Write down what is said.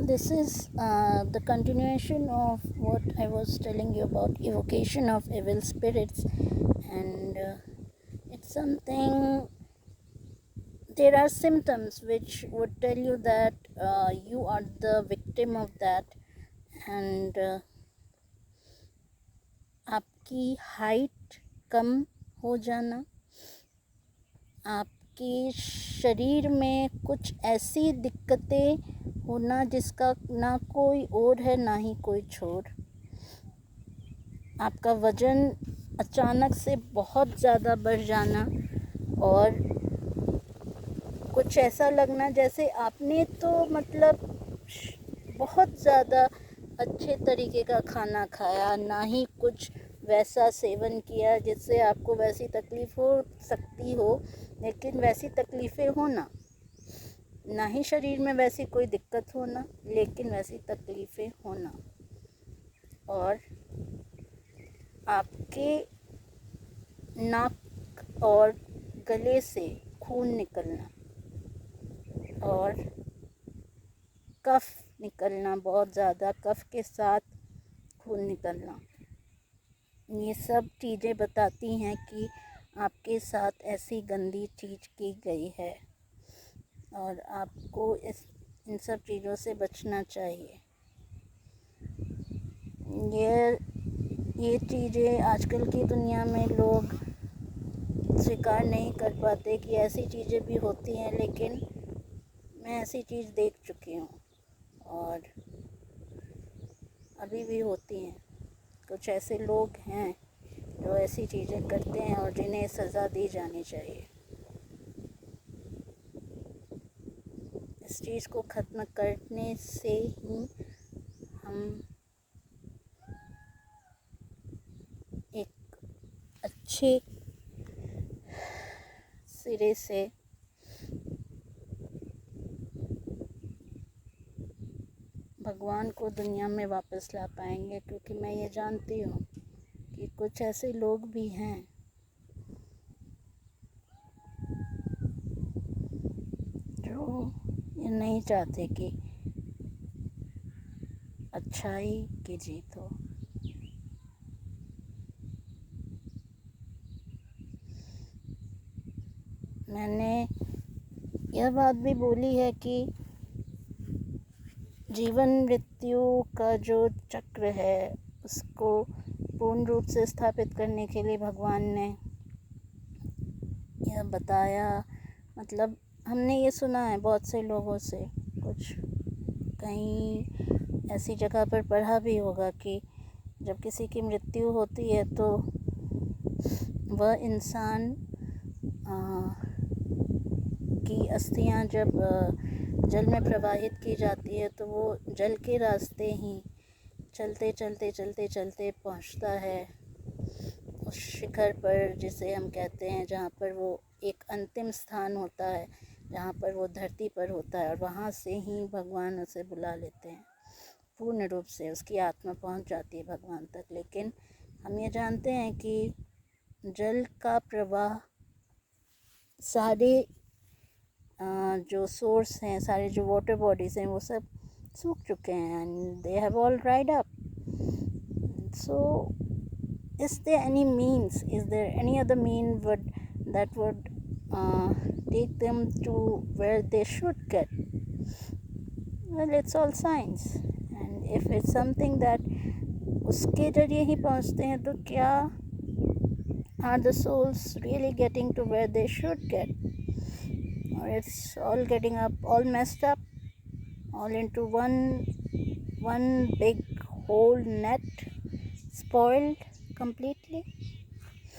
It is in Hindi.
this is the continuation of what I was telling you about evocation of evil spirits, and it's something. There are symptoms which would tell you that you are the victim of that, and आपकी हाइट कम हो जाना, आपके शरीर में कुछ ऐसी दिक्कतें होना जिसका ना कोई ओर है ना ही कोई छोर, आपका वज़न अचानक से बहुत ज़्यादा बढ़ जाना, और कुछ ऐसा लगना जैसे आपने तो मतलब बहुत ज़्यादा अच्छे तरीके का खाना खाया, ना ही कुछ वैसा सेवन किया जिससे आपको वैसी तकलीफ़ हो सकती हो, लेकिन वैसी तकलीफ़ें होना, ना ही शरीर में वैसी कोई दिक्कत होना, लेकिन वैसी तकलीफ़ें होना, और आपके नाक और गले से खून निकलना और कफ निकलना, बहुत ज़्यादा कफ के साथ खून निकलना। ये सब चीज़ें बताती हैं कि आपके साथ ऐसी गंदी चीज़ की गई है और आपको इन सब चीज़ों से बचना चाहिए। ये चीज़ें आजकल की दुनिया में लोग स्वीकार नहीं कर पाते कि ऐसी चीज़ें भी होती हैं, लेकिन मैं ऐसी चीज़ देख चुकी हूँ और अभी भी होती हैं। कुछ ऐसे लोग हैं जो ऐसी चीज़ें करते हैं और जिन्हें सज़ा दी जानी चाहिए। इस चीज़ को ख़त्म करने से ही हम एक अच्छे सिरे से भगवान को दुनिया में वापस ला पाएंगे, क्योंकि मैं ये जानती हूँ कि कुछ ऐसे लोग भी हैं जो ये नहीं चाहते कि अच्छाई की जीत हो। मैंने यह बात भी बोली है कि जीवन मृत्यु का जो चक्र है उसको पूर्ण रूप से स्थापित करने के लिए भगवान ने यह बताया। मतलब हमने ये सुना है बहुत से लोगों से, कुछ कहीं ऐसी जगह पर पढ़ा भी होगा कि जब किसी की मृत्यु होती है तो वह इंसान की अस्थियां जब जल में प्रवाहित की जाती है तो वो जल के रास्ते ही चलते चलते चलते चलते पहुंचता है उस शिखर पर, जिसे हम कहते हैं, जहाँ पर वो एक अंतिम स्थान होता है, जहाँ पर वो धरती पर होता है, और वहाँ से ही भगवान उसे बुला लेते हैं। पूर्ण रूप से उसकी आत्मा पहुँच जाती है भगवान तक। लेकिन हम ये जानते हैं कि जल का प्रवाह, सारे जो सोर्स हैं, सारे जो वाटर बॉडीज़ हैं, वो सब सूख चुके हैं, and they have all dried up. So is there any other mean that would take them to where they should get? Well, it's all science, and if it's something that उसके जरिए ही पहुँचते हैं, तो क्या are the souls really getting to where they should get, or it's all getting all messed up, all into one big whole net, spoiled completely?